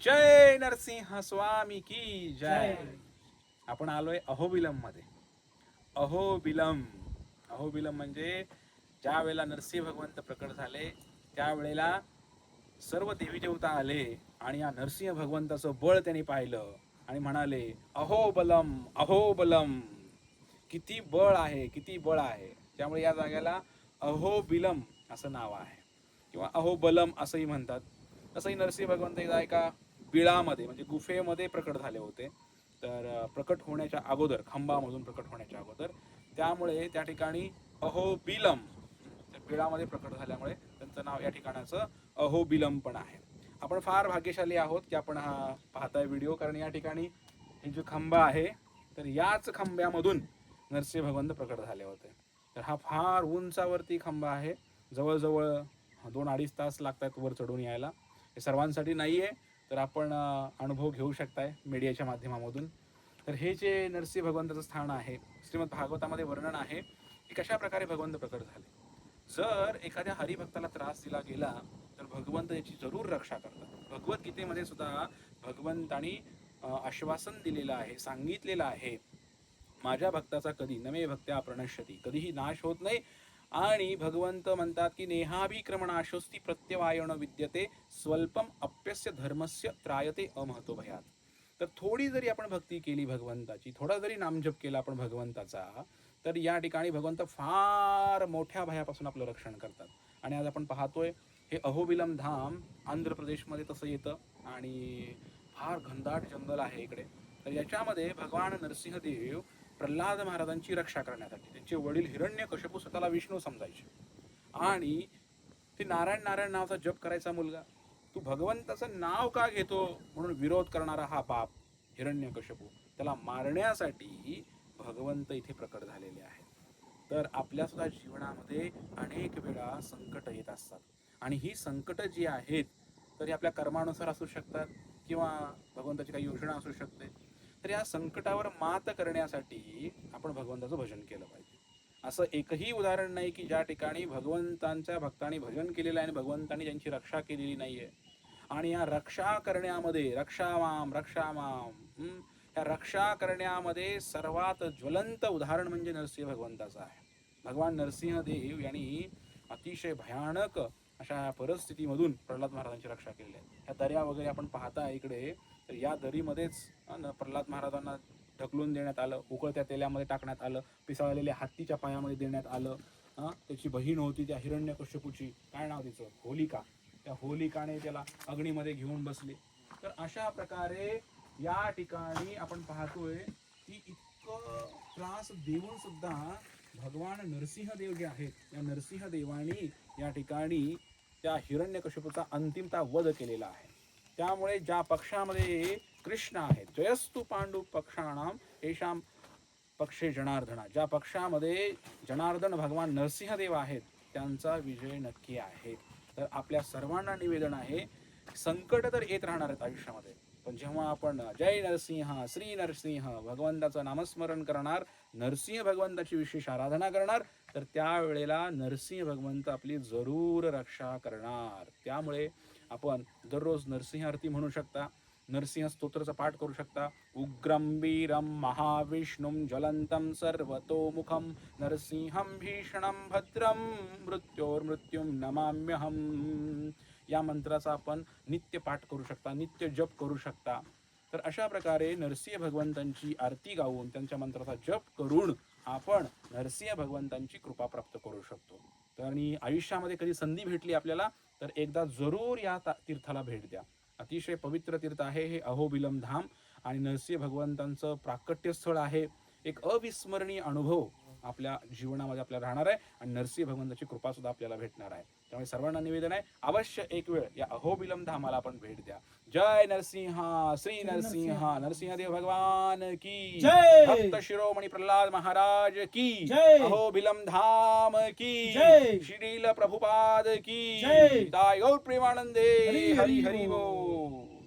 जय नरसिंह स्वामी की जय. आपण आलोय अहोबिलम मध्ये. अहोबिलम अहोबिलम म्हणजे ज्या वेळेला नरसिंह भगवंत प्रकट झाले त्यावेळेला सर्व देवी देवता आले आणि या नरसिंह भगवंताचं बळ त्यांनी पाहिलं आणि म्हणाले अहोबलम अहोबलम, किती बळ आहे किती बळ आहे. त्यामुळे या जागेला अहोबिलम असं नाव आहे किंवा अहोबलम असंही म्हणतात. तसंही नरसिंह भगवंत एकदा एका बिळामध्ये म्हणजे गुफेमध्ये प्रकट झाले होते. तर प्रकट होण्याच्या अगोदर, खांबामधून प्रकट होण्याच्या अगोदर, त्यामुळे त्या ठिकाणी अहोबिलम, बिळामध्ये प्रकट झाल्यामुळे त्यांचं नाव या ठिकाणाचं अहोबिलम पण आहे. आपण फार भाग्यशाली आहोत की आपण हा पाहताय व्हिडिओ, कारण या ठिकाणी हे जो खांबा आहे तर याच खांब्यामधून नरसिंह भगवंत प्रकट झाले होते. तर हा फार उंचावरती खांबा आहे. जवळजवळ 2-2.5 तास लागतात वर चढून यायला. हे सर्वांसाठी नाही आहे, तर आपण अनुभव घेऊ शकताय मीडियाच्या माध्यमामधून. तर हे जे नरसिंह भगवंताचं स्थान आहे, श्रीमद भागवतामध्ये वर्णन आहे की कशा प्रकारे भगवंत प्रकट झाले. जर एखाद्या हरिभक्ताला त्रास दिला गेला तर भगवंत याची जरूर रक्षा करतात. भगवद्गीतेमध्ये सुद्धा भगवंतानी आश्वासन दिलेलं आहे, सांगितलेलं आहे, माझ्या भक्ताचा कधी नमे भक्त्या प्रणश्यती, कधीही नाश होत नाही. आणि भगवंत म्हणतात की नेहाभिक्रमणाशोस्ती प्रत्यवायण विद्यते स्वल्पम अप्यस्य धर्मस्य त्रायते अमहतो भयात. तर थोडी जरी आपण भक्ती केली भगवंताची, थोडा जरी नामजप केला आपण भगवंताचा, तर या ठिकाणी भगवंत फार मोठ्या भयापासून आपलं रक्षण करतात. आणि आज आपण पाहतोय हे अहोबिलम धाम आंध्र प्रदेशमध्ये तसं येतं आणि फार घनदाट जंगल आहे इकडे. तर याच्यामध्ये भगवान नरसिंहदेव प्रल्हाद महाराजांची रक्षा करण्यासाठी, त्यांचे वडील हिरण्यकश्यपू स्वतःला विष्णू समजायचे आणि ते नारायण नारायण नावाचा जप करायचा मुलगा, तू भगवंताचं नाव का घेतो म्हणून विरोध करणारा हा पाप हिरण्यकश्यपू, त्याला मारण्यासाठी भगवंत इथे प्रकट झालेले आहेत. तर आपल्या सुद्धा जीवनामध्ये अनेक वेळा संकट येत असतात आणि ही संकट जी आहेत तर ही आपल्या कर्मानुसार असू शकतात किंवा भगवंताची काही योजना असू शकते. तर या संकटावर मात करण्यासाठी आपण भगवंताचं भजन केलं पाहिजे. असं एकही उदाहरण नाही की ज्या ठिकाणी भगवंतांच्या भक्तांनी भजन केलेलं आहे आणि भगवंतांनी त्यांची रक्षा केलेली नाहीये. आणि या रक्षा करण्यामध्ये रक्षा माम या रक्षा करण्यामध्ये सर्वात ज्वलंत उदाहरण म्हणजे नरसिंह भगवंताचं आहे. भगवान नरसिंहदेव यांनी अतिशय भयानक अशा परिस्थितीमधून प्रल्हाद महाराजांची रक्षा केलेली आहे. ह्या दर्या वगैरे आपण पाहता इकडे, तर या दरीमध्येच प्रल्हाद महाराजांना ढकलून देण्यात आलं, उकळत्या तेलामध्ये टाकण्यात आलं, पिसाळलेल्या हत्तीच्या पायामध्ये देण्यात आलं. त्याची बहीण होती त्या हिरण्यकश्यपूची, काय नाव तिचं, होलिका, त्या होलिकाने त्याला अग्नीमध्ये घेऊन बसले. तर अशा प्रकारे या ठिकाणी आपण पाहतोय की इतकं त्रास देऊन सुद्धा भगवान नरसिंहदेव जे आहेत या नरसिंहदेवानी या ठिकाणी त्या हिरण्यकश्यपूचा अंतिमता वध केलेला आहे. त्यामुळे ज्या पक्षामध्ये कृष्ण आहेत, जयस्तु पांडु पक्षाणाम येषाम पक्षे जनार्दना, ज्या पक्षामध्ये जनार्दन भगवान नरसिंहदेव आहेत त्यांचा विजय नक्की आहे. तर आपल्या सर्वांना निवेदन आहे, संकट तर येत राहणार आहेत आयुष्यामध्ये, पण जेव्हा आपण जय नरसिंह श्री नरसिंह भगवंताचं नामस्मरण करणार, नरसिंह भगवंताची विशेष आराधना करणार, तर त्यावेळेला नरसिंह भगवंत आपली जरूर रक्षा करणार. त्यामुळे आपण दररोज नरसिंह आरती म्हणू शकता, नरसिंह स्तोत्राचा पाठ करू शकता. उग्रं वीरं महाविष्णुं ज्वलंतं सर्वतोमुखं नरसिंहं भीषणं भद्रं मृत्योर्मृत्युं नमाम्यहम्, या मंत्राचा आपण नित्य पाठ करू शकता, नित्य जप करू शकता. तर अशा प्रकारे नरसिंह भगवंतांची आरती गाऊन त्यांच्या मंत्राचा जप करून आपण नरसिंह भगवंतांची कृपा प्राप्त करू शकतो. तर आणि आयुष्यामध्ये कधी संधी भेटली आपल्याला तर एकदा जरूर या तीर्थाला भेट द्या. अतिशय पवित्र तीर्थ आहे हे अहोबिलम धाम आणि नरसिंह भगवंतांचं प्राकट्य स्थळ आहे. एक अविस्मरणीय अनुभव आपल्या जीवनामध्ये आपल्याला राहणार आहे आणि नरसिंह भगवंताची कृपा सुद्धा आपल्याला भेटणार आहे. त्यामुळे सर्वांना निवेदन आहे, अवश्य एक वेळ या अहोबिलम धामाला आपण भेट द्या. जय नरसिंह श्री नरसिंह, नरसिंहदेव भगवान की जय. भक्त शिरोमणी प्रल्हाद महाराज की जय. अहोबिलम धाम की जय. श्रील प्रभुपाद की जय. जय. गौर प्रेमानंदे हरी हरी हरी हरी बोल. बोल.